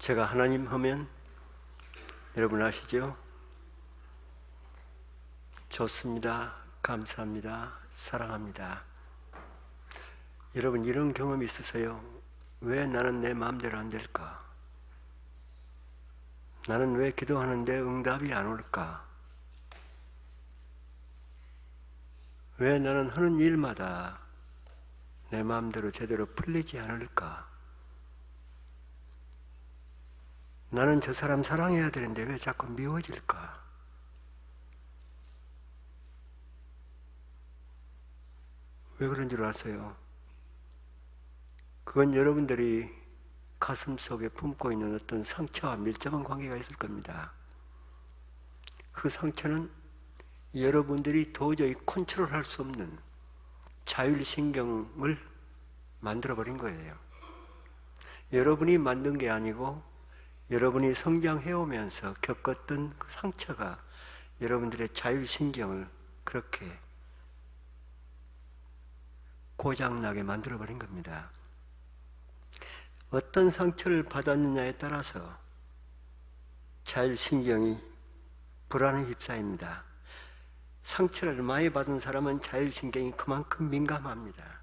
제가 하나님 하면 여러분 아시죠? 좋습니다. 감사합니다. 사랑합니다. 여러분 이런 경험 있으세요? 왜 나는 내 마음대로 안 될까? 나는 왜 기도하는데 응답이 안 올까? 왜 나는 하는 일마다 내 마음대로 제대로 풀리지 않을까? 나는 저 사람 사랑해야 되는데 왜 자꾸 미워질까? 왜 그런 줄 아세요? 그건 여러분들이 가슴 속에 품고 있는 어떤 상처와 밀접한 관계가 있을 겁니다. 그 상처는 여러분들이 도저히 컨트롤할 수 없는 자율신경을 만들어버린 거예요. 여러분이 만든 게 아니고 여러분이 성장해오면서 겪었던 그 상처가 여러분들의 자율신경을 그렇게 고장나게 만들어버린 겁니다. 어떤 상처를 받았느냐에 따라서 자율신경이 불안에 휩싸입니다. 상처를 많이 받은 사람은 자율신경이 그만큼 민감합니다.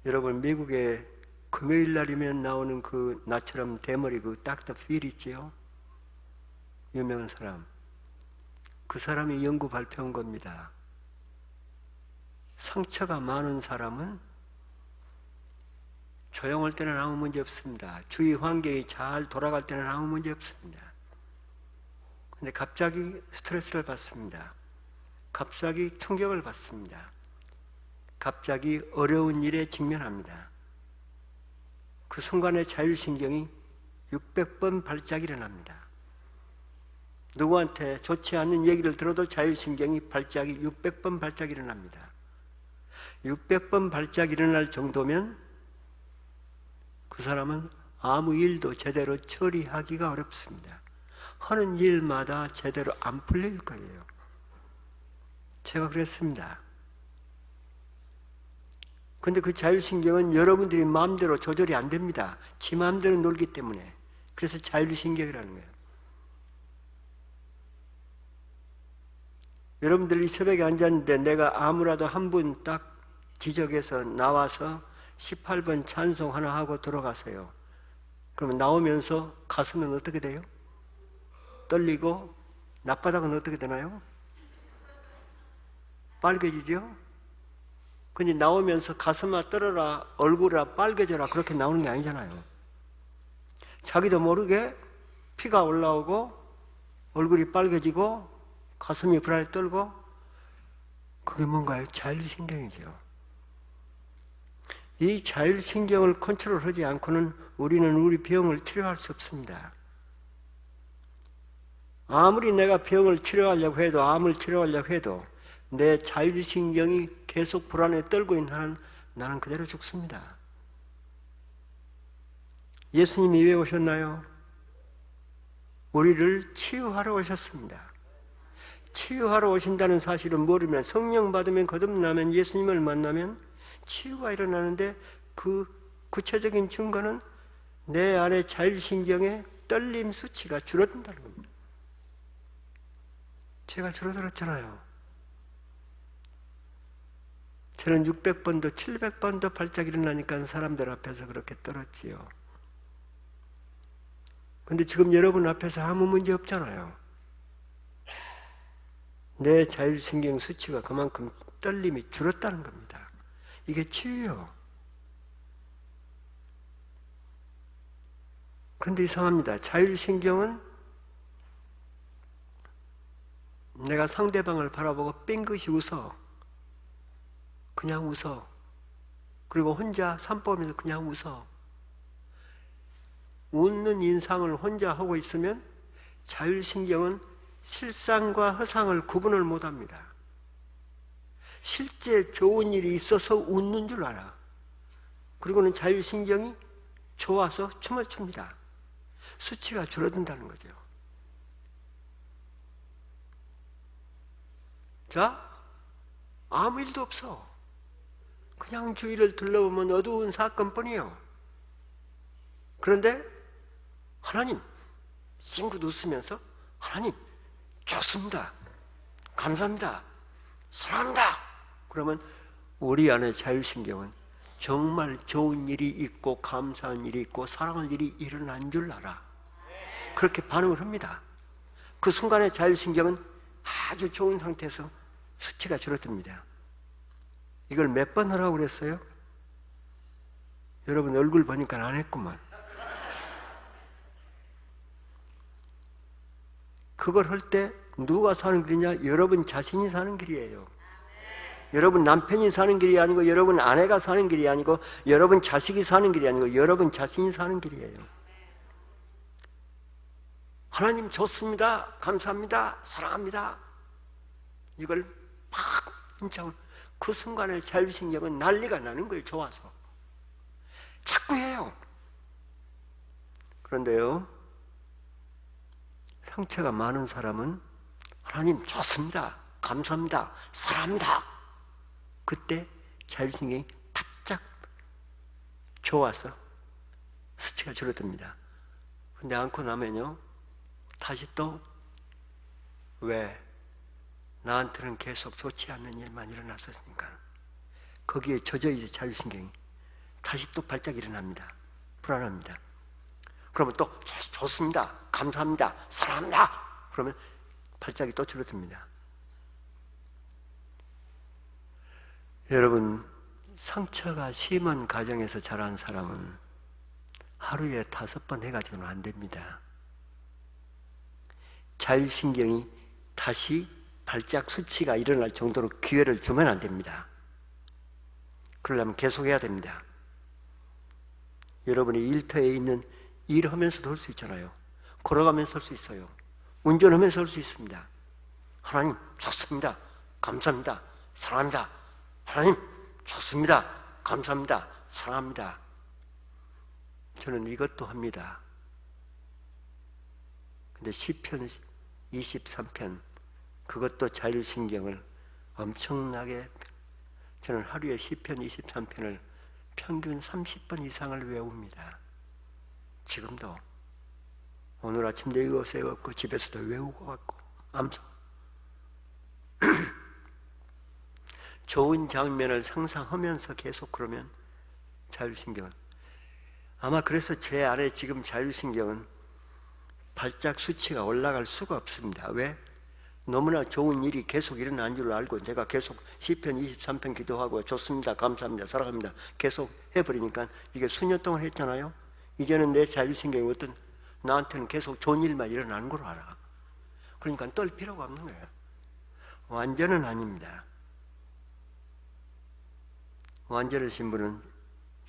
여러분 미국에 금요일 날이면 나오는 그 나처럼 대머리 그 닥터 필 있지요? 유명한 사람. 그 사람이 연구 발표한 겁니다. 상처가 많은 사람은 조용할 때는 아무 문제 없습니다. 주위 환경이 잘 돌아갈 때는 아무 문제 없습니다. 근데 갑자기 스트레스를 받습니다. 갑자기 충격을 받습니다. 갑자기 어려운 일에 직면합니다. 그 순간에 자율신경이 600번 발작이 일어납니다. 누구한테 좋지 않은 얘기를 들어도 자율신경이 발작이 600번 발작이 일어납니다. 600번 발작이 일어날 정도면 그 사람은 아무 일도 제대로 처리하기가 어렵습니다. 하는 일마다 제대로 안 풀릴 거예요. 제가 그랬습니다. 근데 그 자율신경은 여러분들이 마음대로 조절이 안 됩니다. 지 마음대로 놀기 때문에. 그래서 자율신경이라는 거예요. 여러분들이 새벽에 앉았는데 내가 아무라도 한 분 딱 지적해서 나와서 18번 찬송 하나 하고 들어가세요. 그러면 나오면서 가슴은 어떻게 돼요? 떨리고 낮바닥은 어떻게 되나요? 빨개지죠? 근데 나오면서 가슴아 떨어라, 얼굴아 빨개져라 그렇게 나오는 게 아니잖아요. 자기도 모르게 피가 올라오고 얼굴이 빨개지고 가슴이 불안에 떨고 그게 뭔가요? 자율신경이죠. 이 자율신경을 컨트롤하지 않고는 우리는 우리 병을 치료할 수 없습니다. 아무리 내가 병을 치료하려고 해도 암을 치료하려고 해도 내 자율신경이 계속 불안에 떨고 있는 한은 나는 그대로 죽습니다. 예수님이 왜 오셨나요? 우리를 치유하러 오셨습니다. 치유하러 오신다는 사실은 모르면 성령 받으면 거듭나면 예수님을 만나면 치유가 일어나는데 그 구체적인 증거는 내 안에 자율신경의 떨림 수치가 줄어든다는 겁니다. 제가 줄어들었잖아요. 저는 600번도 700번도 발작이 일어나니까 사람들 앞에서 그렇게 떨었지요. 근데 지금 여러분 앞에서 아무 문제 없잖아요. 내 자율신경 수치가 그만큼 떨림이 줄었다는 겁니다. 이게 치유요. 그런데 이상합니다. 자율신경은 내가 상대방을 바라보고 삥긋이 웃어. 그냥 웃어. 그리고 혼자 산보면서 그냥 웃어. 웃는 인상을 혼자 하고 있으면 자율신경은 실상과 허상을 구분을 못합니다. 실제 좋은 일이 있어서 웃는 줄 알아. 그리고는 자율신경이 좋아서 춤을 춥니다. 수치가 줄어든다는 거죠. 자, 아무 일도 없어. 그냥 주위를 둘러보면 어두운 사건뿐이요. 그런데 하나님, 찡긋 웃으면서 하나님, 좋습니다. 감사합니다. 사랑합니다. 그러면 우리 안에 자율신경은 정말 좋은 일이 있고 감사한 일이 있고 사랑할 일이 일어난 줄 알아. 그렇게 반응을 합니다. 그 순간에 자율신경은 아주 좋은 상태에서 수치가 줄어듭니다. 이걸 몇 번 하라고 그랬어요? 여러분 얼굴 보니까 안 했구만. 그걸 할 때 누가 사는 길이냐? 여러분 자신이 사는 길이에요. 여러분 남편이 사는 길이 아니고, 여러분 아내가 사는 길이 아니고, 여러분 자식이 사는 길이 아니고, 여러분 자신이 사는 길이에요. 하나님 좋습니다. 감사합니다. 사랑합니다. 이걸 팍 힘차고 그 순간에 자율신경은 난리가 나는 거예요. 좋아서 자꾸 해요. 그런데요, 상처가 많은 사람은 하나님 좋습니다. 감사합니다. 사랑합니다. 그때 자율신경이 바짝 좋아서 수치가 줄어듭니다. 근데 안고 나면요, 다시 또 왜? 나한테는 계속 좋지 않는 일만 일어났었으니까 거기에 젖어 이제 자율신경이 다시 또 발작 일어납니다. 불안합니다. 그러면 또 좋습니다. 감사합니다. 사랑합니다. 그러면 발작이 또 줄어듭니다. 여러분, 상처가 심한 가정에서 자란 사람은 하루에 5번 해가지고는 안 됩니다. 자율신경이 다시 발작 수치가 일어날 정도로 기회를 주면 안 됩니다. 그러려면 계속해야 됩니다. 여러분이 일터에 있는 일하면서도 할 수 있잖아요. 걸어가면서 할 수 있어요. 운전하면서 할 수 있습니다. 하나님 좋습니다. 감사합니다. 사랑합니다. 하나님 좋습니다. 감사합니다. 사랑합니다. 저는 이것도 합니다. 근데 시편 23편 그것도 자율신경을 엄청나게, 저는 하루에 시편 23편을 평균 30번 이상을 외웁니다. 지금도 오늘 아침도 이것에 외웠고 집에서도 외우고 왔고 암송. 좋은 장면을 상상하면서 계속 그러면 자율신경은, 아마 그래서 제 안에 지금 자율신경은 발작 수치가 올라갈 수가 없습니다. 왜? 너무나 좋은 일이 계속 일어난 줄 알고 제가 계속 시편 23편 기도하고 좋습니다. 감사합니다. 사랑합니다. 계속 해버리니까 이게 수년 동안 했잖아요. 이제는 내 자율신경이 어떤, 나한테는 계속 좋은 일만 일어나는 걸 알아. 그러니까 떨 필요가 없는 거예요. 완전은 아닙니다. 완전하신 분은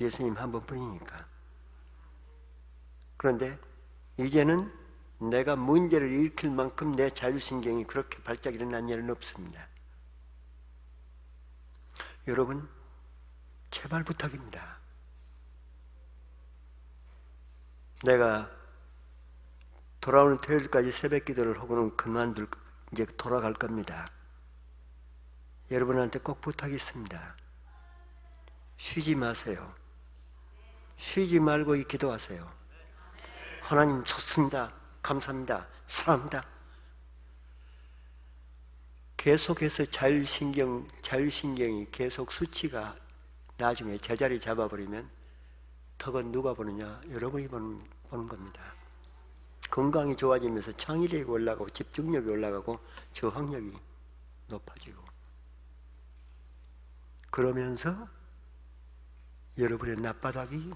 예수님 한 번뿐이니까. 그런데 이제는 내가 문제를 일으킬 만큼 내 자율신경이 그렇게 발작 일어난 일은 없습니다. 여러분, 제발 부탁입니다. 내가 돌아오는 토요일까지 새벽 기도를 하고는 그만둘, 이제 돌아갈 겁니다. 여러분한테 꼭 부탁이 있습니다. 쉬지 마세요. 쉬지 말고 기도하세요. 하나님 좋습니다. 감사합니다. 사랑합니다. 계속해서 자율신경이 계속 수치가 나중에 제자리 잡아버리면 덕은 누가 보느냐? 여러분이 보는 겁니다. 건강이 좋아지면서 창의력이 올라가고 집중력이 올라가고 저항력이 높아지고, 그러면서 여러분의 낯바닥이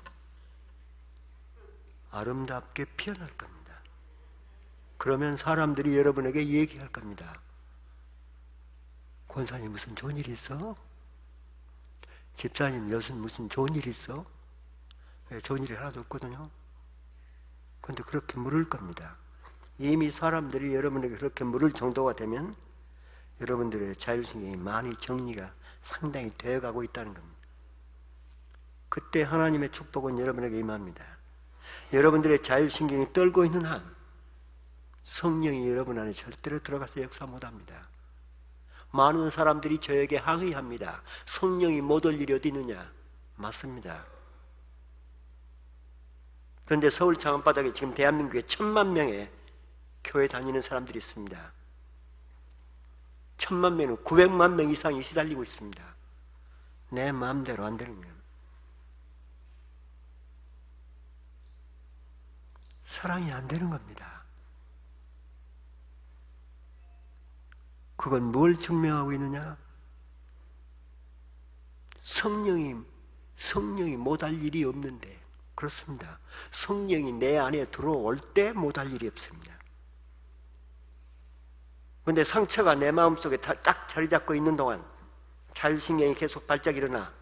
아름답게 피어날 겁니다. 그러면 사람들이 여러분에게 얘기할 겁니다. 권사님 무슨 좋은 일 있어? 집사님 요즘 무슨 좋은 일 있어? 좋은 일이 하나도 없거든요. 그런데 그렇게 물을 겁니다. 이미 사람들이 여러분에게 그렇게 물을 정도가 되면 여러분들의 자율신경이 많이 정리가 상당히 되어가고 있다는 겁니다. 그때 하나님의 축복은 여러분에게 임합니다. 여러분들의 자율신경이 떨고 있는 한 성령이 여러분 안에 절대로 들어가서 역사 못합니다. 많은 사람들이 저에게 항의합니다. 성령이 못 올 일이 어디 있느냐? 맞습니다. 그런데 서울 장안바닥에 지금 대한민국에 1,000만 명의 교회 다니는 사람들이 있습니다. 1,000만 명은 900만 명 이상이 시달리고 있습니다. 내 마음대로 안 되는 거예요. 사랑이 안 되는 겁니다. 그건 뭘 증명하고 있느냐? 성령이 못할 일이 없는데, 그렇습니다. 성령이 내 안에 들어올 때 못할 일이 없습니다. 그런데 상처가 내 마음속에 딱 자리 잡고 있는 동안 자율신경이 계속 발작 일어나.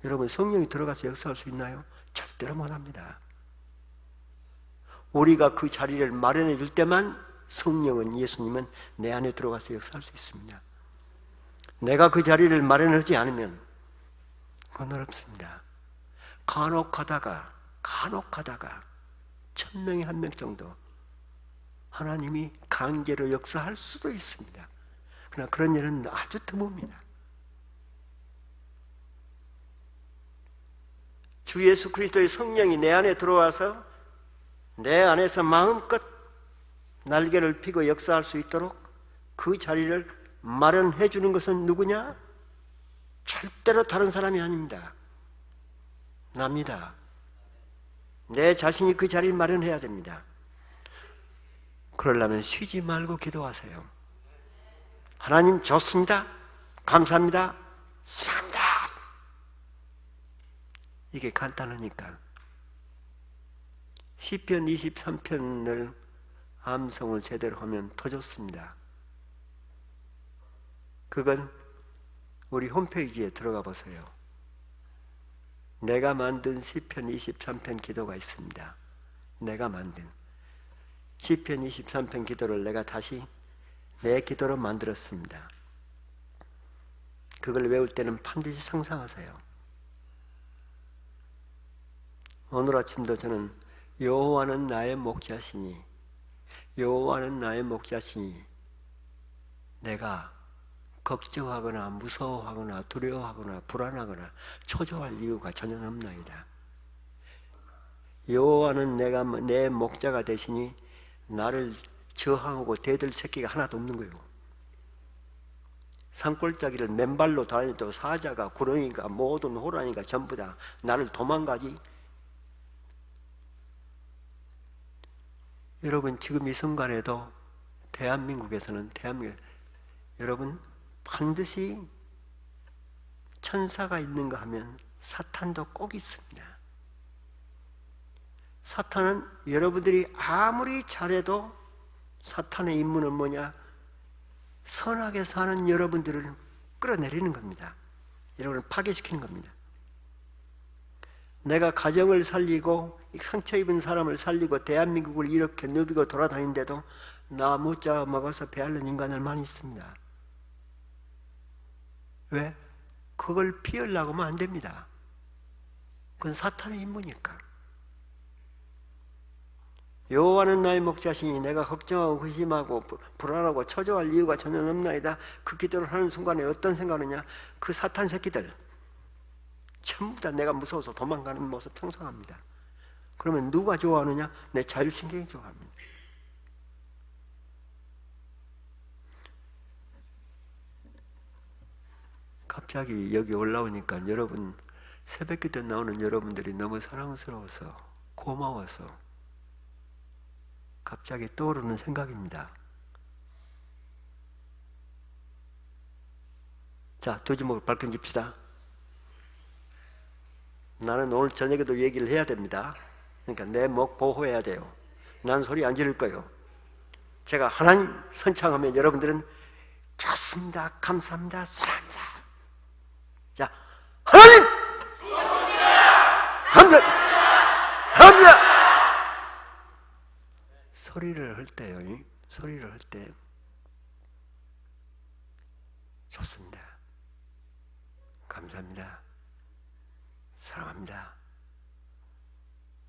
여러분, 성령이 들어가서 역사할 수 있나요? 절대로 못합니다. 우리가 그 자리를 마련해 줄 때만 성령은, 예수님은 내 안에 들어가서 역사할 수 있습니다. 내가 그 자리를 마련하지 않으면 그건 어렵습니다. 간혹 하다가 1,000명에 1명 정도 하나님이 강제로 역사할 수도 있습니다. 그러나 그런 일은 아주 드뭅니다. 주 예수 그리스도의 성령이 내 안에 들어와서 내 안에서 마음껏 날개를 펴고 역사할 수 있도록 그 자리를 마련해 주는 것은 누구냐? 절대로 다른 사람이 아닙니다. 납니다. 내 자신이 그 자리를 마련해야 됩니다. 그러려면 쉬지 말고 기도하세요. 하나님 좋습니다. 감사합니다. 사랑합니다. 이게 간단하니까. 시편 23편을 암송을 제대로 하면 더 좋습니다. 그건 우리 홈페이지에 들어가 보세요. 내가 만든 시편 23편 기도가 있습니다. 내가 만든 시편 23편 기도를 내가 다시 내 기도로 만들었습니다. 그걸 외울 때는 반드시 상상하세요. 오늘 아침도 저는 여호와는 나의 목자시니, 여호와는 나의 목자시니 내가 걱정하거나 무서워하거나 두려워하거나 불안하거나 초조할 이유가 전혀 없나이다. 여호와는 내 목자가 되시니 나를 저항하고 대들 새끼가 하나도 없는 거예요. 산골짜기를 맨발로 다니도 사자가 구렁이가 모든 호랑이가 전부 다 나를 도망가지. 여러분, 지금 이 순간에도 대한민국에서는 여러분 반드시 천사가 있는가 하면 사탄도 꼭 있습니다. 사탄은 여러분들이 아무리 잘해도 사탄의 임무는 뭐냐? 선하게 사는 여러분들을 끌어내리는 겁니다. 여러분을 파괴시키는 겁니다. 내가 가정을 살리고 상처 입은 사람을 살리고 대한민국을 이렇게 누비고 돌아다니는데도 나 못자 먹어서 배앓는 인간을 많이 있습니다. 왜? 그걸 피하려고 하면 안 됩니다. 그건 사탄의 임무니까. 여호와는 나의 목자시니 내가 걱정하고 의심하고 불안하고 초조할 이유가 전혀 없나이다. 그 기도를 하는 순간에 어떤 생각이냐? 그 사탄 새끼들 전부 다 내가 무서워서 도망가는 모습 상상합니다. 그러면 누가 좋아하느냐? 내 자율신경이 좋아합니다. 갑자기 여기 올라오니까 여러분, 새벽기도 나오는 여러분들이 너무 사랑스러워서 고마워서 갑자기 떠오르는 생각입니다. 자, 두 주먹을 발끈집시다. 나는 오늘 저녁에도 얘기를 해야 됩니다. 그러니까 내 목 보호해야 돼요. 난 소리 안 지를 거예요. 제가 하나님 선창하면 여러분들은 좋습니다, 감사합니다, 사랑합니다. 자, 하나님! 감사합니다! 소리를 할 때요, 소리를 할 때 좋습니다, 감사합니다, 사랑합니다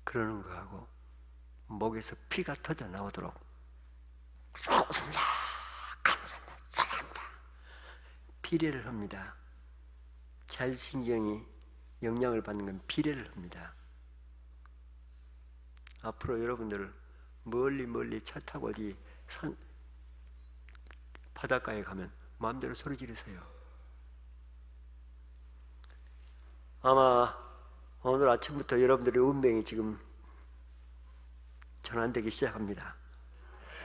그러는 거하고 목에서 피가 터져 나오도록 좋습니다, 감사합니다, 사랑합니다 비례를 합니다. 자율신경이 영향을 받는 건 비례를 합니다. 앞으로 여러분들 멀리 차 타고 어디 산 바닷가에 가면 마음대로 소리 지르세요. 아마 오늘 아침부터 여러분들의 운명이 지금 전환되기 시작합니다.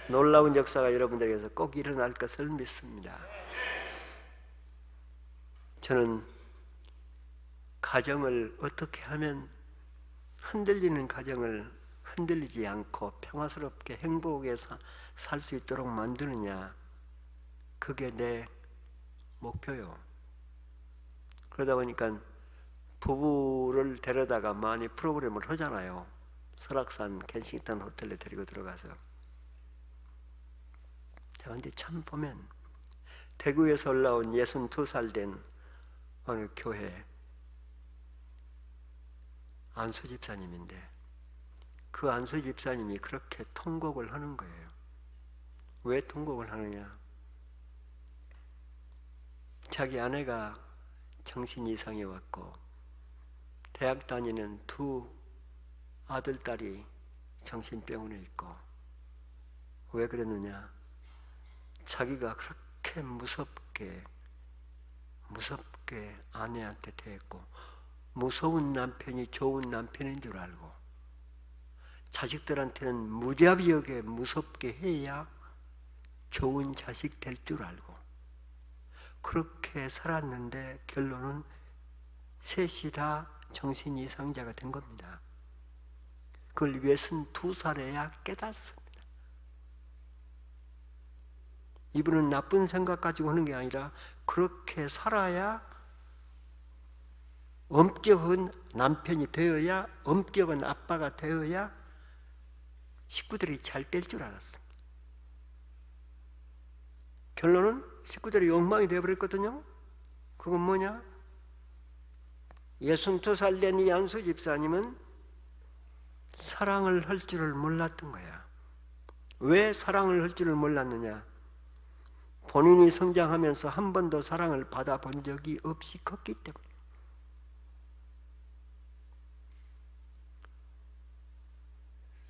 놀라운 역사가 여러분들에게서 꼭 일어날 것을 믿습니다. 저는 가정을 어떻게 하면 흔들리는 가정을 흔들리지 않고 평화스럽게 행복하게 살 수 있도록 만드느냐, 그게 내 목표요. 그러다 보니까 부부를 데려다가 많이 프로그램을 하잖아요. 설악산 켄싱턴 호텔에 데리고 들어가서. 그런데 참 보면 대구에서 올라온 62살 된 어느 교회 안수 집사님인데, 그 안수 집사님이 그렇게 통곡을 하는 거예요. 왜 통곡을 하느냐? 자기 아내가 정신 이상이 왔고 대학 다니는 두 아들, 딸이 정신병원에 있고. 왜 그랬느냐? 자기가 그렇게 무섭게 아내한테 대했고, 무서운 남편이 좋은 남편인 줄 알고, 자식들한테는 무자비하게 무섭게 해야 좋은 자식 될 줄 알고, 그렇게 살았는데 결론은 셋이 다 정신 이상자가 된 겁니다. 그걸 62살에야 깨닫습니다. 이분은 나쁜 생각 가지고 하는 게 아니라 그렇게 살아야 엄격한 남편이 되어야, 엄격한 아빠가 되어야 식구들이 잘 될 줄 알았습니다. 결론은 식구들이 엉망이 되어버렸거든요. 그건 뭐냐? 62살 된 이 안수 집사님은 사랑을 할 줄을 몰랐던 거야. 왜 사랑을 할 줄을 몰랐느냐? 본인이 성장하면서 한 번도 사랑을 받아본 적이 없이 컸기 때문에.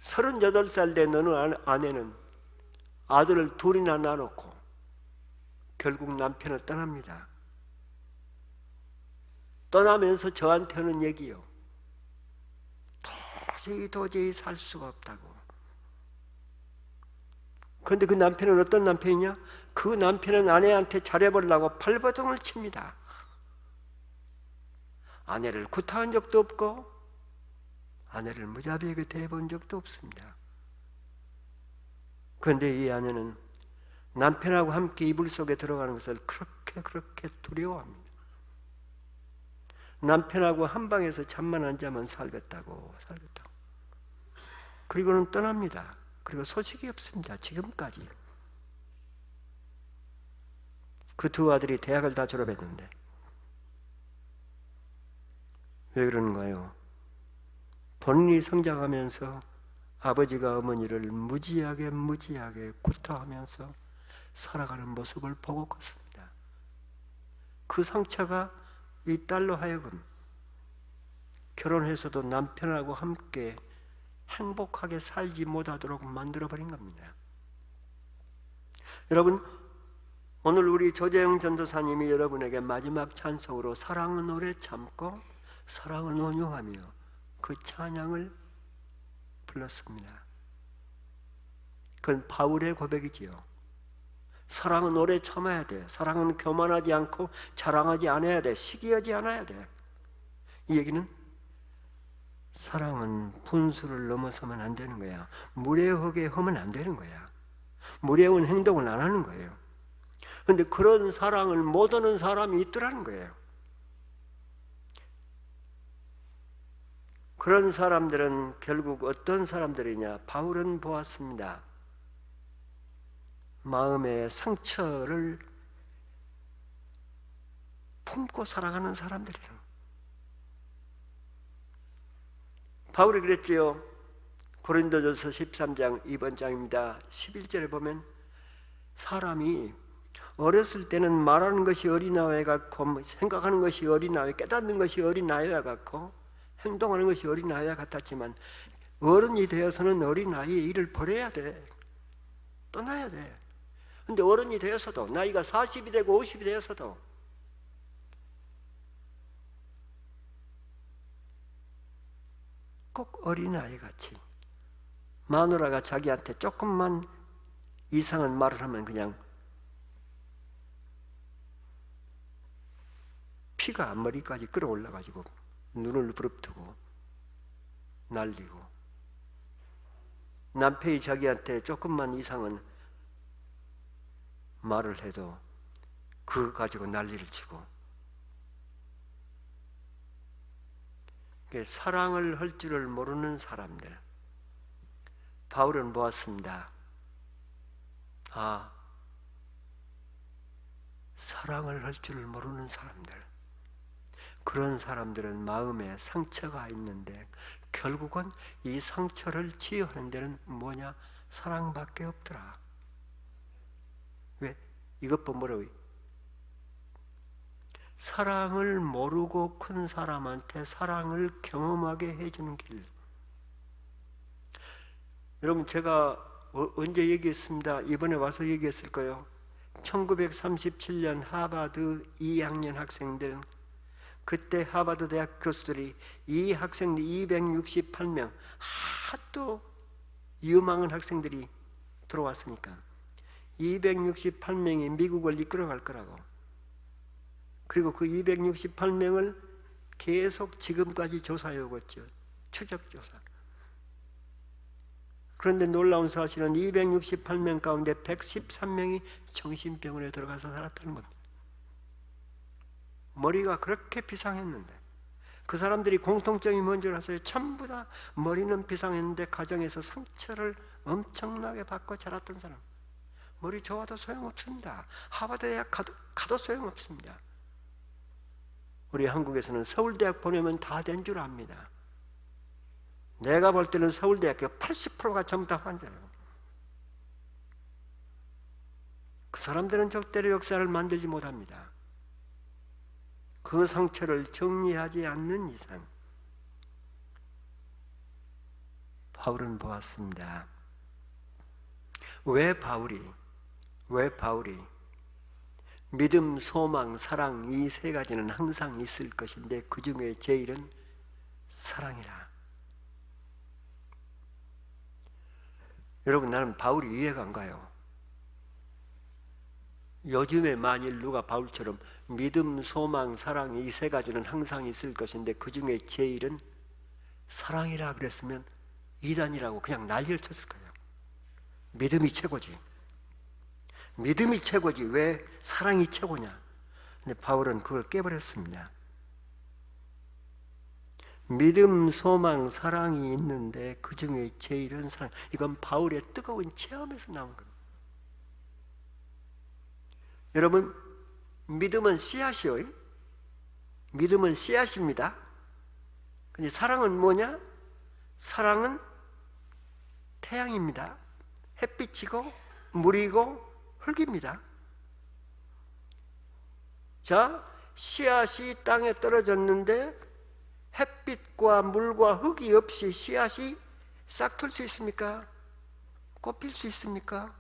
서른여덟 살 된 어느 아내는 아들을 둘이나 낳아놓고 결국 남편을 떠납니다. 떠나면서 저한테 하는 얘기요. 도저히 살 수가 없다고. 그런데 그 남편은 어떤 남편이냐? 그 남편은 아내한테 잘해보려고 발버둥을 칩니다. 아내를 구타한 적도 없고 아내를 무자비하게 대해본 적도 없습니다. 그런데 이 아내는 남편하고 함께 이불 속에 들어가는 것을 그렇게 두려워합니다. 남편하고 한 방에서 잠만 안 자면 살겠다고. 그리고는 떠납니다. 그리고 소식이 없습니다. 지금까지. 그 두 아들이 대학을 다 졸업했는데. 왜 그러는가요? 본인이 성장하면서 아버지가 어머니를 무지하게 구타하면서 살아가는 모습을 보고 컸습니다. 그 상처가 이 딸로 하여금 결혼해서도 남편하고 함께 행복하게 살지 못하도록 만들어버린 겁니다. 여러분, 오늘 우리 조재영 전도사님이 여러분에게 마지막 찬송으로 사랑은 오래 참고 사랑은 온유하며 그 찬양을 불렀습니다. 그건 바울의 고백이지요. 사랑은 오래 참아야 돼. 사랑은 교만하지 않고 자랑하지 않아야 돼. 시기하지 않아야 돼. 이 얘기는 사랑은 분수를 넘어서면 안 되는 거야. 무례하게 하면 안 되는 거야. 무례한 행동을 안 하는 거예요. 그런데 그런 사랑을 못 하는 사람이 있더라는 거예요. 그런 사람들은 결국 어떤 사람들이냐? 바울은 보았습니다. 마음의 상처를 품고 살아가는 사람들이에요. 바울이 그랬지요. 고린도전서 13장 2번 장입니다. 11절에 보면 사람이 어렸을 때는 말하는 것이 어린아이 같고 생각하는 것이 어린아이, 깨닫는 것이 어린아이와 같고 행동하는 것이 어린아이와 같았지만 어른이 되어서는 어린아이의 일을 버려야 돼. 떠나야 돼. 근데 어른이 되어서도, 나이가 40이 되고 50이 되어서도 꼭 어린아이 같이, 마누라가 자기한테 조금만 이상한 말을 하면 그냥 피가 머리까지 끌어올라가지고 눈을 부릅뜨고 날리고, 남편이 자기한테 조금만 이상한 말을 해도 그거 가지고 난리를 치고, 사랑을 할 줄을 모르는 사람들, 바울은 보았습니다. 사랑을 할 줄을 모르는 사람들, 그런 사람들은 마음에 상처가 있는데 결국은 이 상처를 치유하는 데는 뭐냐? 사랑밖에 없더라. 왜? 이것 보므로 사랑을 모르고 큰 사람한테 사랑을 경험하게 해주는 길. 여러분, 제가 언제 얘기했습니다. 이번에 와서 얘기했을 거예요. 1937년 하버드 2학년 학생들, 그때 하버드 대학 교수들이 이 학생들 268명, 하도 유망한 학생들이 들어왔으니까 268명이 미국을 이끌어갈 거라고. 그리고 그 268명을 계속 지금까지 조사해 오겠죠. 추적조사. 그런데 놀라운 사실은 268명 가운데 113명이 정신병원에 들어가서 살았다는 겁니다. 머리가 그렇게 비상했는데, 그 사람들이 공통점이 뭔지 아세요? 전부 다 머리는 비상했는데 가정에서 상처를 엄청나게 받고 자랐던 사람. 머리 좋아도 소용없습니다. 하버드 대학 가도 소용없습니다. 우리 한국에서는 서울대학 보내면 다 된 줄 압니다. 내가 볼 때는 서울대학교 80%가 전부 다 환자예요. 그 사람들은 절대로 역사를 만들지 못합니다. 그 상처를 정리하지 않는 이상. 바울은 보았습니다. 왜 바울이 믿음, 소망, 사랑, 이 세 가지는 항상 있을 것인데 그 중에 제일은 사랑이라. 여러분, 나는 바울이 이해가 안 가요. 요즘에 만일 누가 바울처럼 믿음, 소망, 사랑, 이 세 가지는 항상 있을 것인데 그 중에 제일은 사랑이라 그랬으면 이단이라고 그냥 난리를 쳤을 거예요. 믿음이 최고지. 믿음이 최고지 왜 사랑이 최고냐? 근데 바울은 그걸 깨버렸습니다. 믿음, 소망, 사랑이 있는데 그 중에 제일은 사랑. 이건 바울의 뜨거운 체험에서 나온 겁니다. 여러분, 믿음은 씨앗이요. 믿음은 씨앗입니다. 근데 사랑은 뭐냐? 사랑은 태양입니다. 햇빛이고 물이고 흙입니다. 자, 씨앗이 땅에 떨어졌는데 햇빛과 물과 흙이 없이 씨앗이 싹틀 수 있습니까? 꽃필 수 있습니까?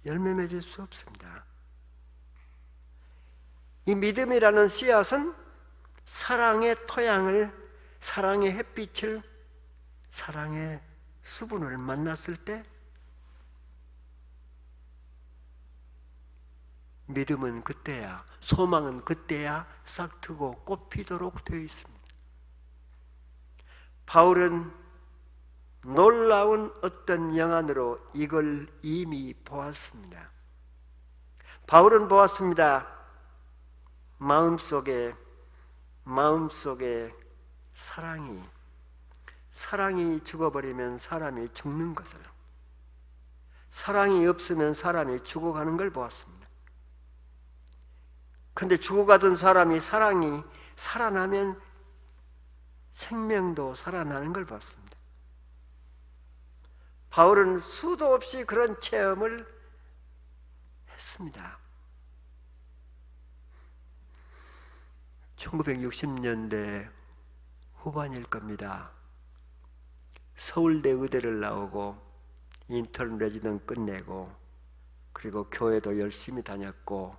열매 맺을 수 없습니다. 이 믿음이라는 씨앗은 사랑의 토양을, 사랑의 햇빛을, 사랑의 수분을 만났을 때 믿음은 그때야, 소망은 그때야 싹트고 꽃피도록 되어 있습니다. 바울은 놀라운 어떤 영안으로 이걸 이미 보았습니다. 바울은 보았습니다. 마음속에 사랑이 죽어버리면 사람이 죽는 것을, 사랑이 없으면 사람이 죽어가는 걸 보았습니다. 그런데 죽어가던 사랑이 살아나면 생명도 살아나는 걸 봤습니다. 바울은 수도 없이 그런 체험을 했습니다. 1960년대 후반일 겁니다. 서울대 의대를 나오고 인턴 레지던 끝내고 그리고 교회도 열심히 다녔고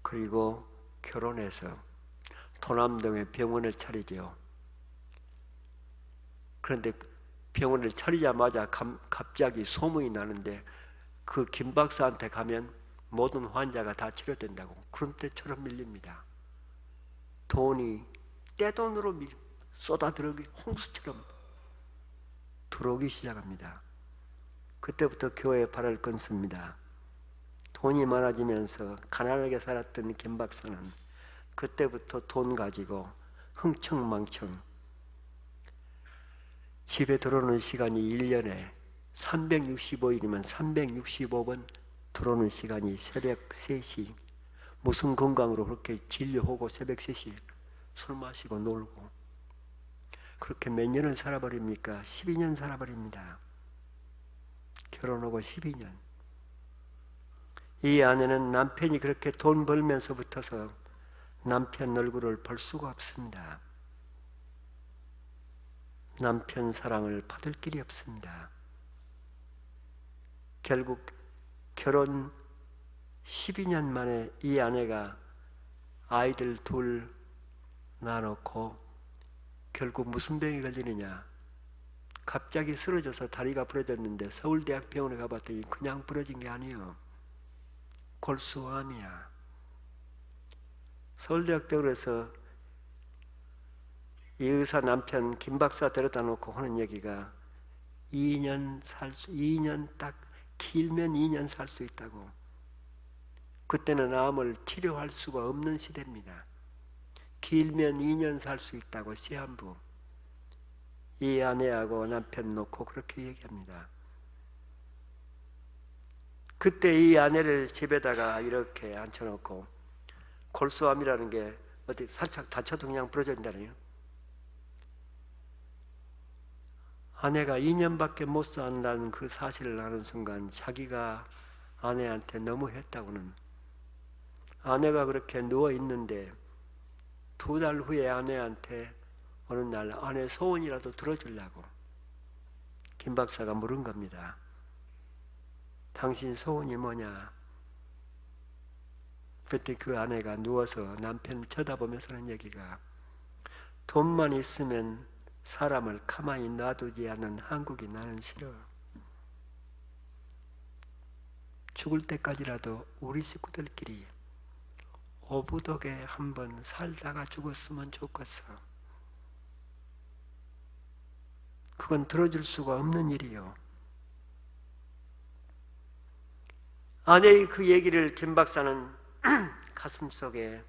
그리고 결혼해서 도남동에 병원을 차리죠. 그런데 병원을 차리자마자 갑자기 소문이 나는데 그 김 박사한테 가면 모든 환자가 다 치료된다고 구름대처럼 밀립니다. 돈이 떼돈으로 쏟아들어오기 홍수처럼 들어오기 시작합니다. 그때부터 교회에 발을 끊습니다. 돈이 많아지면서 가난하게 살았던 김 박사는 그때부터 돈 가지고 흥청망청 집에 들어오는 시간이 1년에 365일이면 365번 들어오는 시간이 새벽 3시. 무슨 건강으로 그렇게 진료하고 새벽 3시 술 마시고 놀고 그렇게 몇 년을 살아버립니까? 12년 살아버립니다. 결혼하고 12년. 이 아내는 남편이 그렇게 돈 벌면서부터서 남편 얼굴을 볼 수가 없습니다. 남편 사랑을 받을 길이 없습니다. 결국 결혼 12년 만에 이 아내가 아이들 둘 낳아놓고 결국 무슨 병이 걸리느냐. 갑자기 쓰러져서 다리가 부러졌는데 서울대학병원에 가봤더니 그냥 부러진 게 아니에요. 골수암이야. 서울대학병원에서 이 의사 남편 김 박사 데려다 놓고 하는 얘기가 2년 딱 길면 2년 살 수 있다고. 그때는 암을 치료할 수가 없는 시대입니다. 길면 2년 살 수 있다고 시한부. 이 아내하고 남편 놓고 그렇게 얘기합니다. 그때 이 아내를 집에다가 이렇게 앉혀놓고 골수암이라는 게 어디 살짝 다쳐도 그냥 부러진다네요. 아내가 2년밖에 못 산다는 그 사실을 아는 순간 자기가 아내한테 너무 했다고는. 아내가 그렇게 누워있는데 2달 후에 아내한테 어느 날 아내 소원이라도 들어주려고 김 박사가 물은 겁니다. 당신 소원이 뭐냐? 그때 그 아내가 누워서 남편 쳐다보면서는 얘기가 돈만 있으면 사람을 가만히 놔두지 않는 한국이 나는 싫어. 죽을 때까지라도 우리 식구들끼리 오부덕에 한번 살다가 죽었으면 좋겠어. 그건 들어줄 수가 없는 일이요. 아내의 그 얘기를 김 박사는 가슴속에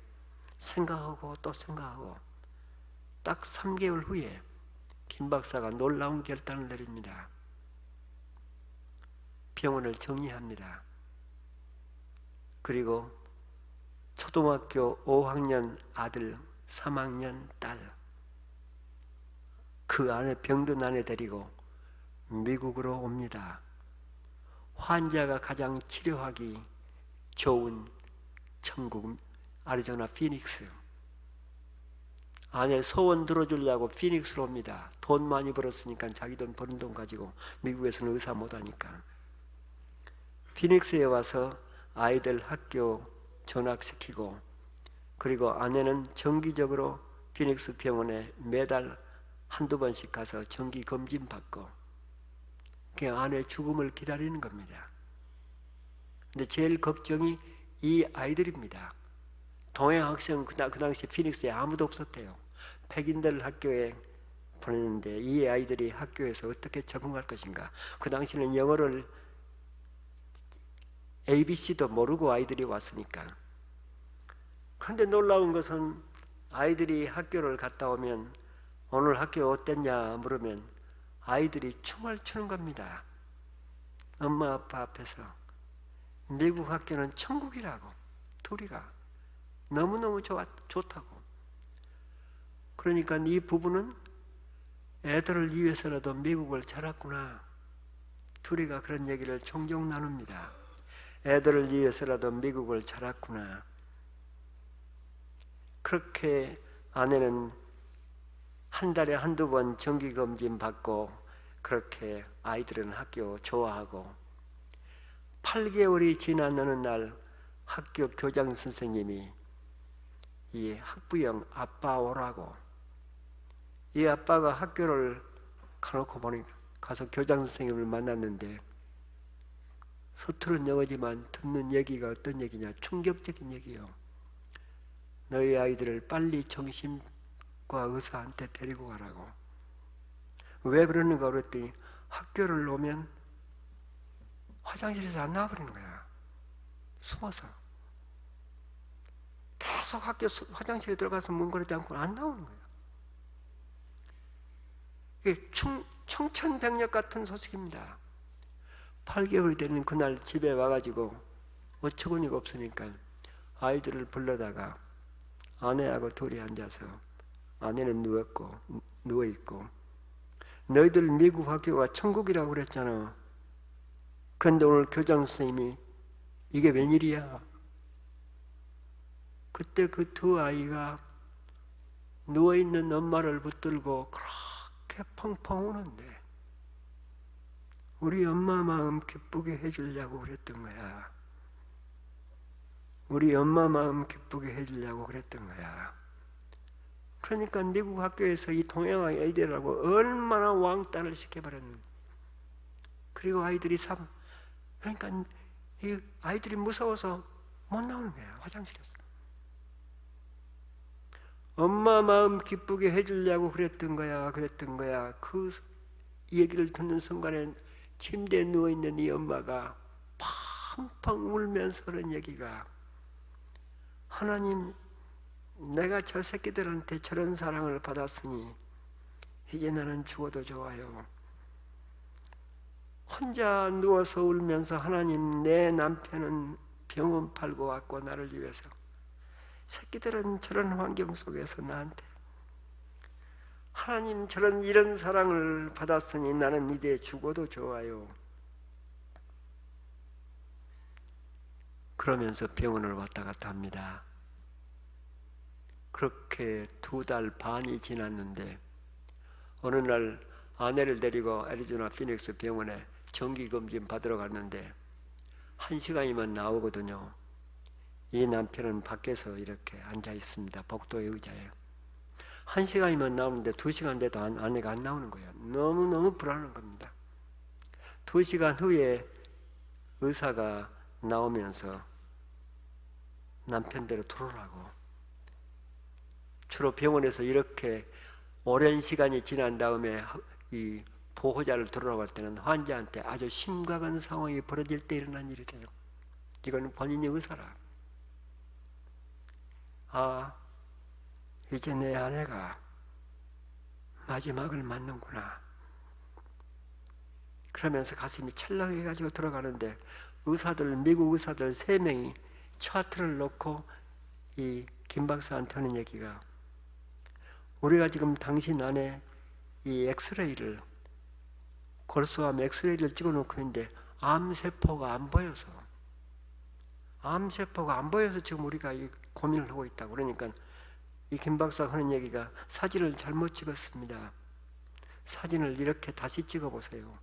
생각하고 또 생각하고 딱 3개월 후에 김 박사가 놀라운 결단을 내립니다. 병원을 정리합니다. 그리고 초등학교 5학년 아들, 3학년 딸, 그 안에 병든 아내 데리고 미국으로 옵니다. 환자가 가장 치료하기 좋은 천국 애리조나 피닉스. 아내 소원 들어주려고 피닉스로 옵니다. 돈 많이 벌었으니까 자기 돈 버는 돈 가지고 미국에서는 의사 못하니까. 피닉스에 와서 아이들 학교 전학시키고 그리고 아내는 정기적으로 피닉스 병원에 매달 한두 번씩 가서 정기 검진 받고 그 아내 죽음을 기다리는 겁니다. 근데 제일 걱정이 이 아이들입니다. 동양 학생 그 당시 피닉스에 아무도 없었대요. 백인들 학교에 보냈는데 이 아이들이 학교에서 어떻게 적응할 것인가. 그 당시는 영어를 ABC도 모르고 아이들이 왔으니까. 그런데 놀라운 것은 아이들이 학교를 갔다 오면 오늘 학교 어땠냐 물으면 아이들이 춤을 추는 겁니다. 엄마 아빠 앞에서. 미국 학교는 천국이라고. 둘이가 너무너무 좋다고. 그러니까 이 부부는 애들을 위해서라도 미국을 잘 왔구나. 둘이가 그런 얘기를 종종 나눕니다. 애들을 위해서라도 미국을 잘 왔구나. 그렇게 아내는 한 달에 한두 번 정기검진 받고 그렇게 아이들은 학교 좋아하고 8개월이 지난 어느 날 학교 교장 선생님이 이 학부형 아빠 오라고, 이 아빠가 학교를 가놓고 보니까 가서 교장 선생님을 만났는데 서투른 영어지만 듣는 얘기가 어떤 얘기냐, 충격적인 얘기요. 너희 아이들을 빨리 정신과 의사한테 데리고 가라고. 왜 그러는가 그랬더니 학교를 오면 화장실에서 안 나와버리는 거야. 숨어서. 계속 학교 화장실에 들어가서 뭉그러지 않고 안 나오는 거야. 이게 청천벽력 같은 소식입니다. 8개월이 되는 그날 집에 와가지고 어처구니가 없으니까 아이들을 불러다가 아내하고 둘이 앉아서, 아내는 누워있고 너희들 미국 학교가 천국이라고 그랬잖아. 그런데 오늘 교장 선생님이 이게 웬일이야? 그때 그 두 아이가 누워있는 엄마를 붙들고 그렇게 펑펑 우는데 우리 엄마 마음 기쁘게 해주려고 그랬던 거야. 우리 엄마 마음 기쁘게 해주려고 그랬던 거야. 그러니까 미국 학교에서 이 동양 아이들하고 얼마나 왕따를 시켜버렸는지. 그리고 아이들이 그러니까 이 아이들이 무서워서 못 나오는 거야, 화장실에서. 엄마 마음 기쁘게 해주려고 그랬던 거야. 그 얘기를 듣는 순간에 침대에 누워있는 이 엄마가 펑펑 울면서 그런 얘기가, 하나님, 내가 저 새끼들한테 저런 사랑을 받았으니 이제 나는 죽어도 좋아요. 혼자 누워서 울면서, 하나님, 내 남편은 병원 팔고 왔고 나를 위해서, 새끼들은 저런 환경 속에서 나한테, 하나님, 이런 사랑을 받았으니 나는 이제 죽어도 좋아요. 그러면서 병원을 왔다 갔다 합니다. 그렇게 2달 반이 지났는데 어느 날 아내를 데리고 애리조나 피닉스 병원에 정기검진 받으러 갔는데 1시간이면 나오거든요. 이 남편은 밖에서 이렇게 앉아 있습니다. 복도의 의자에. 1시간이면 나오는데 2시간 돼도 아내가 안 나오는 거예요. 너무너무 불안한 겁니다. 2시간 후에 의사가 나오면서 남편대로 들어오라고. 주로 병원에서 이렇게 오랜 시간이 지난 다음에 이 보호자를 들어오라고 할 때는 환자한테 아주 심각한 상황이 벌어질 때 일어난 일이래요. 이건 본인이 의사라. 이제 내 아내가 마지막을 맞는구나. 그러면서 가슴이 철렁해가지고 들어가는데 미국 의사들 3명이 차트를 놓고 이 김 박사한테 하는 얘기가, 우리가 지금 당신 안에 이 엑스레이를, 골수암 엑스레이를 찍어놓고 있는데 암세포가 안 보여서 지금 우리가 이 고민을 하고 있다고. 그러니까 이 김 박사가 하는 얘기가, 사진을 잘못 찍었습니다. 사진을 이렇게 다시 찍어보세요.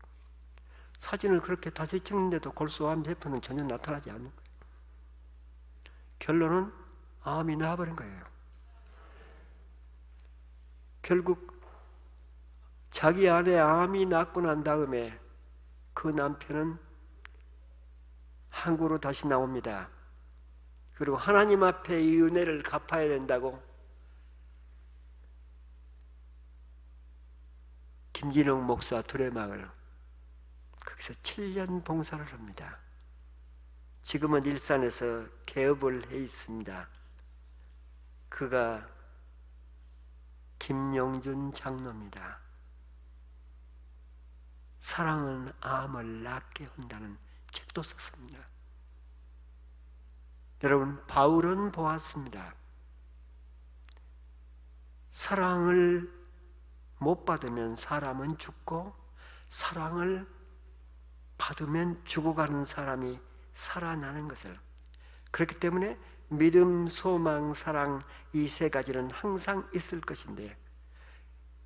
사진을 그렇게 다시 찍는데도 골수암 세포는 전혀 나타나지 않는 거예요. 결론은 암이 나와버린 거예요. 결국 자기 안에 암이 낫고 난 다음에 그 남편은 한국으로 다시 나옵니다. 그리고 하나님 앞에 이 은혜를 갚아야 된다고 김진흥 목사 두레마을, 거기서 7년 봉사를 합니다. 지금은 일산에서 개업을 해 있습니다. 그가 김용준 장로입니다. 사랑은 암을 낫게 한다는 책도 썼습니다. 여러분, 바울은 보았습니다. 사랑을 못 받으면 사람은 죽고, 사랑을 받으면 죽어가는 사람이 살아나는 것을. 그렇기 때문에 믿음, 소망, 사랑, 이 3가지는 항상 있을 것인데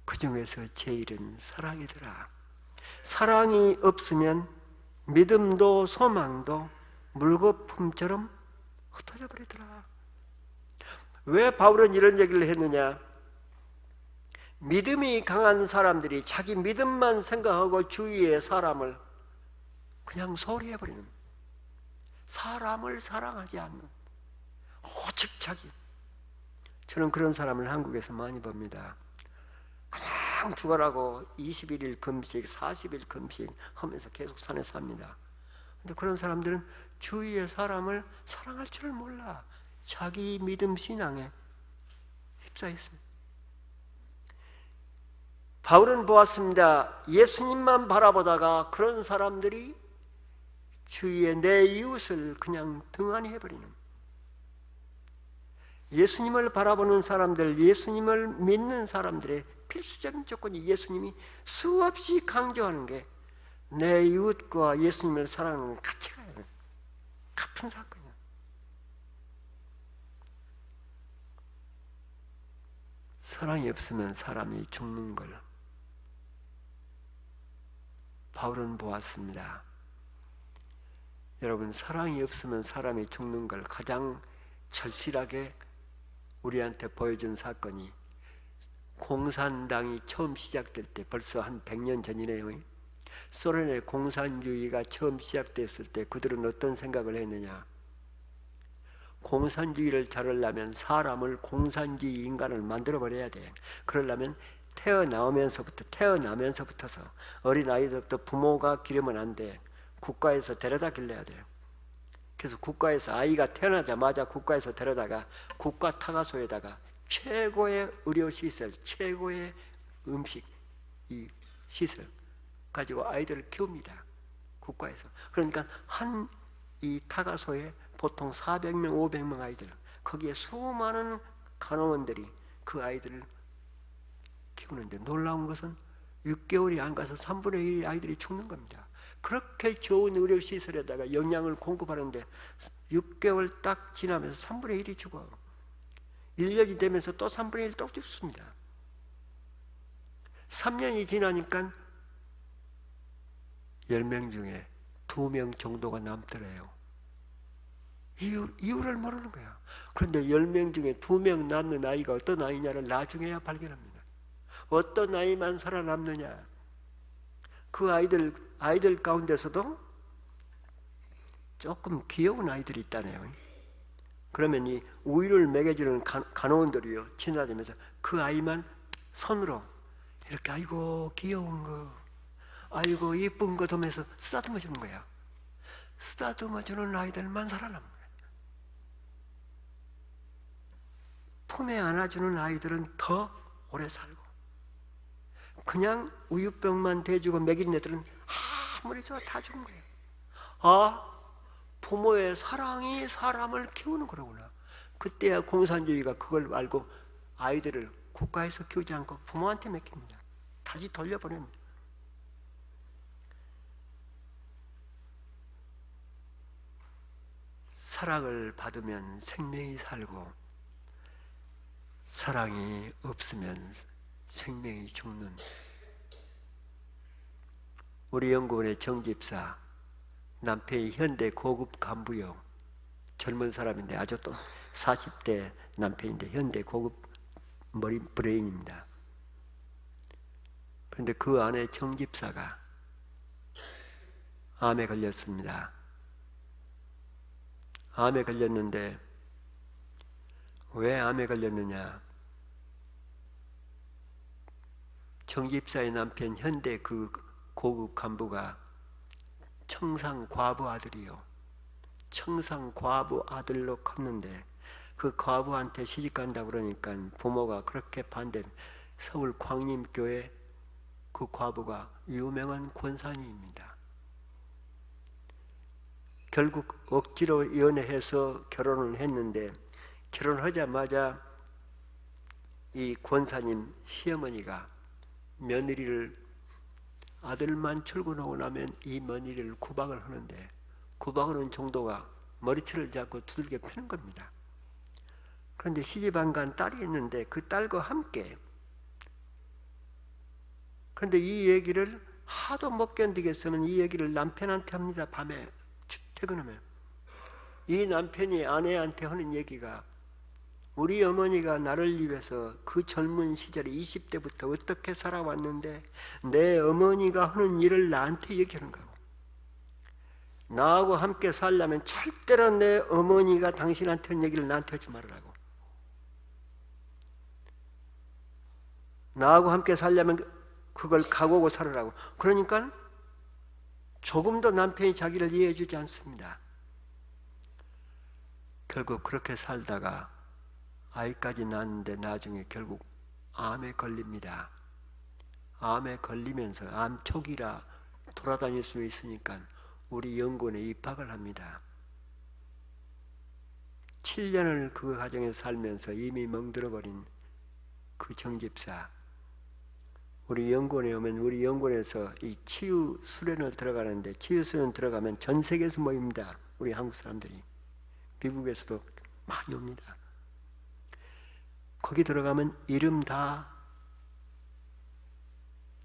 그 중에서 제일은 사랑이더라. 사랑이 없으면 믿음도 소망도 물거품처럼 흩어져 버리더라. 왜 바울은 이런 얘기를 했느냐? 믿음이 강한 사람들이 자기 믿음만 생각하고 주위의 사람을 그냥 소리해버리는, 사람을 사랑하지 않는, 오직 자기. 저는 그런 사람을 한국에서 많이 봅니다. 그냥 죽어라고 21일 금식, 40일 금식 하면서 계속 산에 삽니다. 근데 그런 사람들은 주위의 사람을 사랑할 줄을 몰라. 자기 믿음 신앙에 휩싸였습니다. 바울은 보았습니다. 예수님만 바라보다가 그런 사람들이 주위에 내 이웃을 그냥 등한히 해버리는, 예수님을 바라보는 사람들, 예수님을 믿는 사람들의 필수적인 조건이 예수님이 수없이 강조하는 게 내 이웃과 예수님을 사랑하는 건 같이 가야 돼. 같은 사건이야. 사랑이 없으면 사람이 죽는 걸 바울은 보았습니다. 여러분, 사랑이 없으면 사람이 죽는 걸 가장 절실하게 우리한테 보여준 사건이 공산당이 처음 시작될 때, 벌써 한 100년 전이네요. 소련의 공산주의가 처음 시작됐을 때 그들은 어떤 생각을 했느냐? 공산주의를 자르려면 사람을 공산주의 인간을 만들어버려야 돼. 그러려면 태어나면서부터서 어린아이들부터 부모가 기르면 안 돼. 국가에서 데려다 길러야 돼요. 그래서 국가에서, 아이가 태어나자마자 국가에서 데려다가 국가 타가소에다가 최고의 의료시설, 최고의 음식, 이 시설 가지고 아이들을 키웁니다. 국가에서. 그러니까 한 이 타가소에 보통 400명, 500명 아이들, 거기에 수많은 간호원들이 그 아이들을 키우는데, 놀라운 것은 6개월이 안 가서 3분의 1 아이들이 죽는 겁니다. 그렇게 좋은 의료시설에다가 영양을 공급하는데 6개월 딱 지나면서 3분의 1이 죽어. 1년이 되면서 또 3분의 1 또 죽습니다. 3년이 지나니까 10명 중에 2명 정도가 남더래요. 이유를 모르는 거야. 그런데 10명 중에 2명 남는 아이가 어떤 아이냐를 나중에야 발견합니다. 어떤 아이만 살아남느냐? 그 아이들 가운데서도 조금 귀여운 아이들이 있다네요. 그러면 이 우유를 먹여주는 간호원들이요, 지나다니면서 그 아이만 손으로 이렇게 아이고 귀여운 거, 아이고 이쁜 거 하면서 쓰다듬어 주는 거야. 쓰다듬어 주는 아이들만 살아남는 거야. 품에 안아주는 아이들은 더 오래 살고, 그냥 우유병만 대주고 먹이는 애들은 아무리 좋아 다 죽은 거예요. 아, 부모의 사랑이 사람을 키우는 거로구나. 그때야 공산주의가 그걸 알고 아이들을 국가에서 키우지 않고 부모한테 맡깁니다. 다시 돌려보냅니다. 사랑을 받으면 생명이 살고, 사랑이 없으면 생명이 죽는. 우리 연구원의 정집사, 남편이 현대 고급 간부요, 젊은 사람인데 아주 또 40대 남편인데 현대 고급 머리 브레인입니다. 그런데 그 아내 정집사가 암에 걸렸습니다. 암에 걸렸는데 왜 암에 걸렸느냐? 정집사의 남편 현대 그 고급 간부가 청상 과부 아들이요, 청상 과부 아들로 컸는데 그 과부한테 시집간다고 그러니까 부모가 그렇게 반대. 서울 광림교회 그 과부가 유명한 권사님입니다. 결국 억지로 연애해서 결혼을 했는데, 결혼하자마자 이 권사님 시어머니가 며느리를, 아들만 출근하고 나면 이 며느리를 구박을 하는데, 구박하는 정도가 머리채를 잡고 두들겨 패는 겁니다. 그런데 시집 안 간 딸이 있는데 그 딸과 함께, 그런데 이 얘기를 하도 못 견디겠으면 이 얘기를 남편한테 합니다. 밤에 퇴근하면. 이 남편이 아내한테 하는 얘기가, 우리 어머니가 나를 위해서 그 젊은 시절에 20대부터 어떻게 살아왔는데 내 어머니가 하는 일을 나한테 얘기하는 거고, 나하고 함께 살려면 절대로 내 어머니가 당신한테 하는 얘기를 나한테 하지 말으라고. 나하고 함께 살려면 그걸 각오하고 살으라고. 그러니까 조금도 남편이 자기를 이해해 주지 않습니다. 결국 그렇게 살다가 아이까지 낳았는데 나중에 결국 암에 걸립니다. 암에 걸리면서 암 초기라 돌아다닐 수 있으니까 우리 연구원에 입학을 합니다. 7년을 그 가정에서 살면서 이미 멍들어버린 그 정집사, 우리 연구원에 오면 우리 연구원에서 이 치유 수련을 들어가는데, 치유 수련 들어가면 전 세계에서 모입니다. 우리 한국 사람들이. 미국에서도 많이 옵니다. 거기 들어가면 이름 다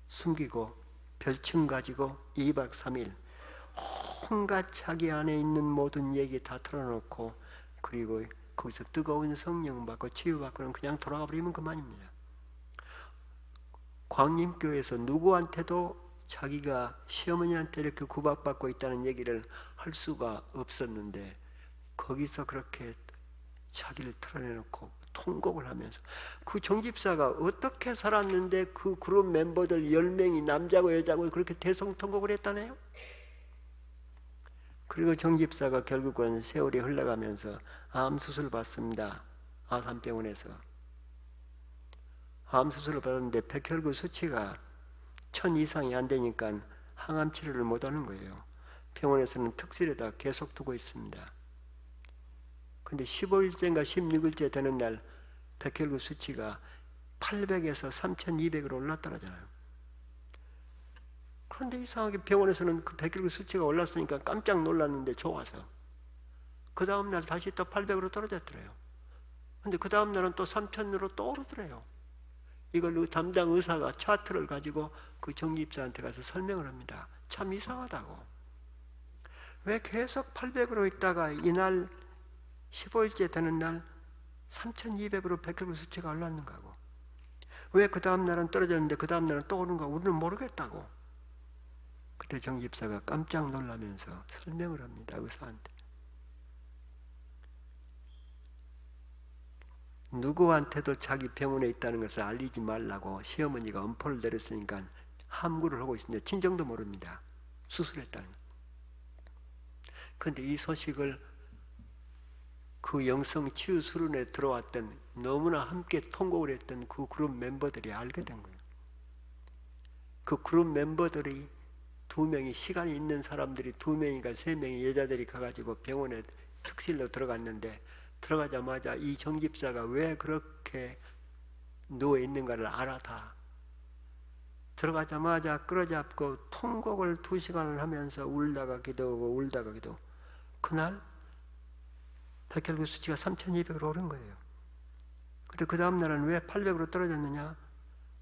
숨기고 별칭 가지고 2박 3일 온갖 자기 안에 있는 모든 얘기 다 털어놓고, 그리고 거기서 뜨거운 성령 받고 치유받고는 그냥 돌아가 버리면 그만입니다. 광림교회에서 누구한테도 자기가 시어머니한테 이렇게 구박받고 있다는 얘기를 할 수가 없었는데, 거기서 그렇게 자기를 털어내놓고 통곡을 하면서, 그 정집사가 어떻게 살았는데 그 그룹 멤버들 10명이 남자고 여자고 그렇게 대성통곡을 했다네요. 그리고 정집사가 결국은 세월이 흘러가면서 암 수술을 받습니다. 아산병원에서 암 수술을 받았는데 백혈구 수치가 1000 이상이 안 되니까 항암 치료를 못 하는 거예요. 병원에서는 특실에다 계속 두고 있습니다. 근데 15일째인가 16일째 되는 날 백혈구 수치가 800에서 3200으로 올랐더라잖아요. 그런데 이상하게 병원에서는 그 백혈구 수치가 올랐으니까 깜짝 놀랐는데 좋아서 그 다음날 다시 또 800으로 떨어졌더래요. 근데 그 다음날은 또 3000으로 또 오르더래요. 이걸 그 담당 의사가 차트를 가지고 그 정집사한테 가서 설명을 합니다. 참 이상하다고. 왜 계속 800으로 있다가 이날 15일째 되는 날 3200으로 백혈구 수치가 올랐는가 하고, 왜 그 다음 날은 떨어졌는데 그 다음 날은 또 오는가 우리는 모르겠다고. 그때 정집사가 깜짝 놀라면서 설명을 합니다. 의사한테. 누구한테도 자기 병원에 있다는 것을 알리지 말라고 시어머니가 엄포를 내렸으니까 함구를 하고 있는데 친정도 모릅니다. 수술했다는 것. 그런데 이 소식을 그 영성 치유 수련에 들어왔던, 너무나 함께 통곡을 했던 그 그룹 멤버들이 알게 된 거예요. 그 그룹 멤버들이 2명이, 시간이 있는 사람들이 2명인가 3명이 여자들이 가가지고 병원에 특실로 들어갔는데, 들어가자마자 이 정집사가 왜 그렇게 누워있는가를 알아다. 들어가자마자 끌어잡고 통곡을 2시간을 하면서 울다가 기도하고 울다가 기도. 그날 백혈구 수치가 3200으로 오른 거예요. 근데 그 다음 날은 왜 800으로 떨어졌느냐?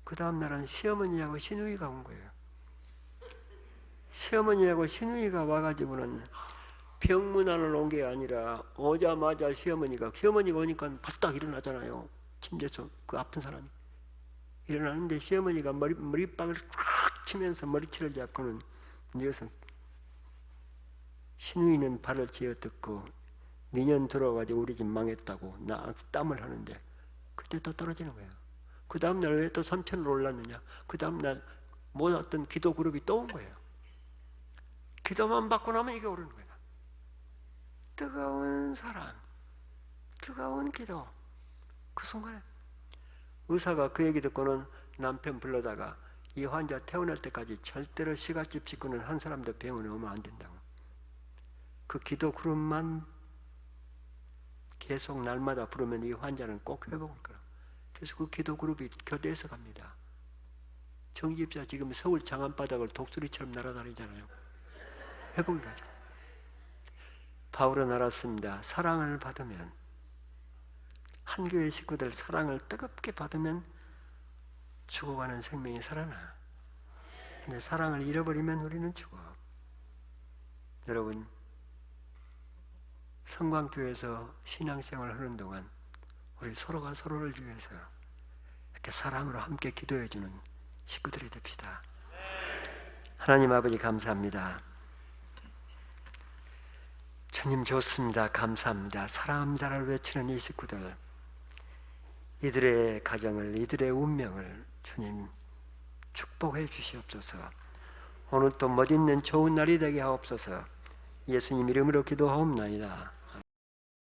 그 다음 날은 시어머니하고 시누이가 온 거예요. 시어머니하고 시누이가 와가지고는 병문안을 온 게 아니라 오자마자 시어머니가 오니까 바짝 일어나잖아요. 침대에서 그 아픈 사람이 일어나는데 시어머니가 머리박을 꽉 치면서 머리채를 잡고는 이어서 시누이는 발을 쥐어뜯고 니년 들어가지고 우리 집 망했다고 나 땀을 하는데, 그때 또 떨어지는 거예요. 그 다음날 왜 또 3000으로 올랐느냐? 그 다음날 뭐 어떤 기도 그룹이 또 온 거예요. 기도만 받고 나면 이게 오르는 거예요. 뜨거운 사랑, 뜨거운 기도. 그 순간에 의사가 그 얘기 듣고는 남편 불러다가 이 환자 퇴원할 때까지 절대로 시가집 식구는 한 사람도 병원에 오면 안 된다고. 그 기도 그룹만 계속 날마다 부르면 이 환자는 꼭 회복할 거라. 그래서 그 기도 그룹이 교대에서 갑니다. 정집사 지금 서울 장안바닥을 독수리처럼 날아다니잖아요. 회복이 가죠. 바울은 알았습니다. 사랑을 받으면, 한 교회 식구들 사랑을 뜨겁게 받으면 죽어가는 생명이 살아나. 근데 사랑을 잃어버리면 우리는 죽어. 여러분, 성광교회에서 신앙생활을 하는 동안 우리 서로가 서로를 위해서 이렇게 사랑으로 함께 기도해주는 식구들이 됩시다. 하나님 아버지 감사합니다. 주님 좋습니다. 감사합니다. 사랑합니다를 외치는 이 식구들, 이들의 가정을, 이들의 운명을 주님 축복해 주시옵소서. 오늘 또 멋있는 좋은 날이 되게 하옵소서. 예수님 이름으로 기도하옵나이다.